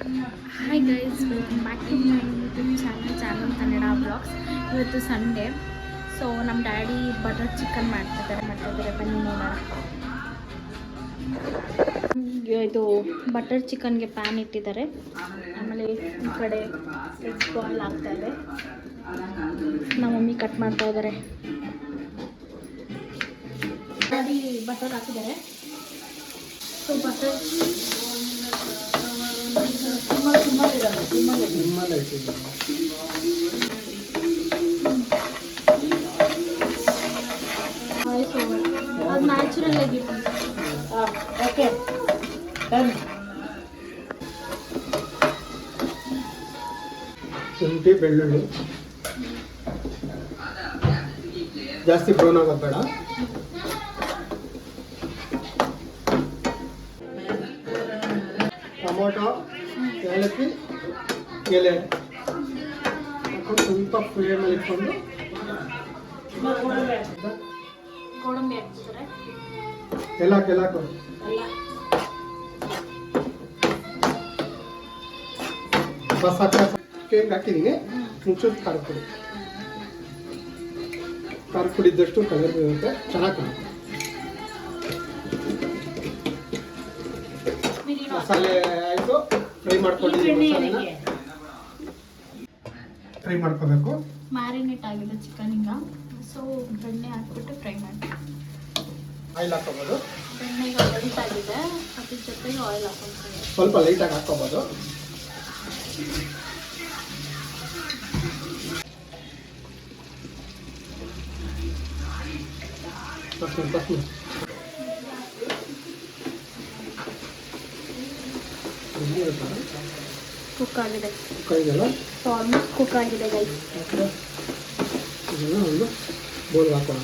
Hi guys, welcome back to my YouTube channel Kannada blogs. ಇವತ್ತು Sunday, so ನಮ್ಮ daddy butter chicken ಮಾಡ್ತಿದ್ದಾರೆ ಬನ್ನಿ ನೋಡೋಣ. ಇದು ಬಟರ್ ಚಿಕನ್ಗೆ ಪ್ಯಾನ್ ಇಟ್ಟಿದ್ದಾರೆ. ಆಮೇಲೆ ಈ ಕಡೆ ಎಗ್ ಬಾಯ್ಲ್ ಆಗ್ತಾ ಇದೆ. ನಮ್ಮ ಮಮ್ಮಿ ಕಟ್ ಮಾಡ್ತಾ ಇದ್ದಾರೆ. ಡ್ಯಾಡಿ ಬಟರ್ ಹಾಕಿದ್ದಾರೆ. ಸೊ ಬಟರ್ ಅದು ನ್ಯಾಚುರಲ್ ಆಗಿ ಓಕೆ. ಶುಂಠಿ ಬೆಳ್ಳುಳ್ಳಿ ಜಾಸ್ತಿ ಬ್ರೌನ್ ಆಗೋದು ಬೇಡ. ಟೊಮೊಟೊ, ಏಲಕ್ಕಿ, ಎಲೆ ಹಾಕೊಂಡು ಸ್ವಲ್ಪ ಫ್ಲೇಮಲ್ಲಿ ಇಟ್ಕೊಂಡು ಗೋಡಂಬಿ ಹಾಕ್ತಾರೆ. ಎಲ್ಲ ಬಸ್ ಹಾಕಿದ್ದೀನಿ. ಮುಂಚೂರು ಖಾರ ಪುಡಿ ಇದ್ದಷ್ಟು ಕಲರ್ ಇರುತ್ತೆ, ಚೆನ್ನಾಗಿ ಕಾಣುತ್ತೆ. ಮಸಾಲೆ ಆಯಿತು, ಫ್ರೈ ಮಾಡ್ಕೋಬೇಕು. ಮ್ಯಾರಿನೇಟ್ ಆಗಿದೆ ಚಿಕನ್. ಈಗ ಸೊ ಬೆಣ್ಣೆ ಹಾಕ್ಬಿಟ್ಟು ಫ್ರೈ ಮಾಡಿ. ಆಯಿಲ್ ಹಾಕೋಬೋದು. ಬೆಣ್ಣೆಗೆ ಮೆಲ್ಟ್ ಆಗಿದೆ, ಅದ್ರ ಜೊತೆಗೆ ಆಯಿಲ್ ಹಾಕ್ಕೊಂಡು ಸ್ವಲ್ಪ ಲೈಟಾಗಿ ಹಾಕೋಬೋದು. ಕುಕ್ ಆಗಿದೆ. ಆಲ್ಮೋಸ್ಟ್ ಕುಕ್ ಆಗಿದೆ ಗೈಸ್. ಇದನ್ನು ಒಂದು ಬೋಲ್ ಹಾಕೋಣ.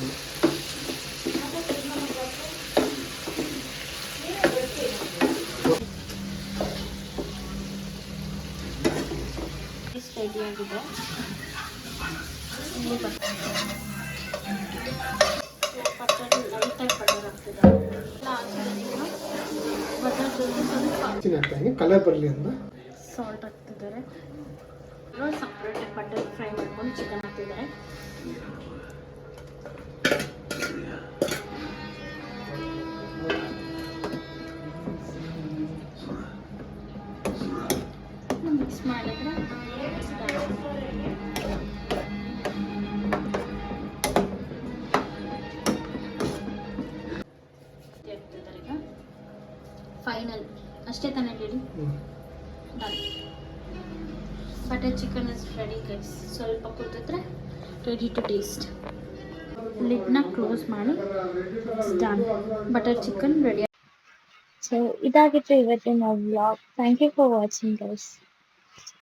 ರೆಡಿ ಆಗಿದೆ. ಕಲರ್ ಬರಲಿ ಅಂತ ಸಾಲ್ಟ್ ಹಾಕ್ತಿದ್ದಾರೆ. ಸಪ್ರೇಟ್ ಬಟರ್ ಫ್ರೈ ಮಾಡ್ಕೊಂಡು ಚಿಕನ್ ಹಾಕ್ತಿದ್ದಾರೆ. ಮಿಕ್ಸ್ ಮಾಡಿದ್ರೆ ಈಗ ಫೈನಲ್ ಅಷ್ಟೇ ತಾನೇ ready. Done. Butter chicken is ready guys. ಸ್ವಲ್ಪ ಕುದಿದ್ರೆ ರೆಡಿ ಟು ಟೇಸ್ಟ್. ಲಿಡ್ನ ಕ್ಲೋಸ್ ಮಾಡಿ done. Butter chicken ready. So ಇದಾಗಿತ್ತು ಇವತ್ತಿನ vlog. Thank you for watching guys.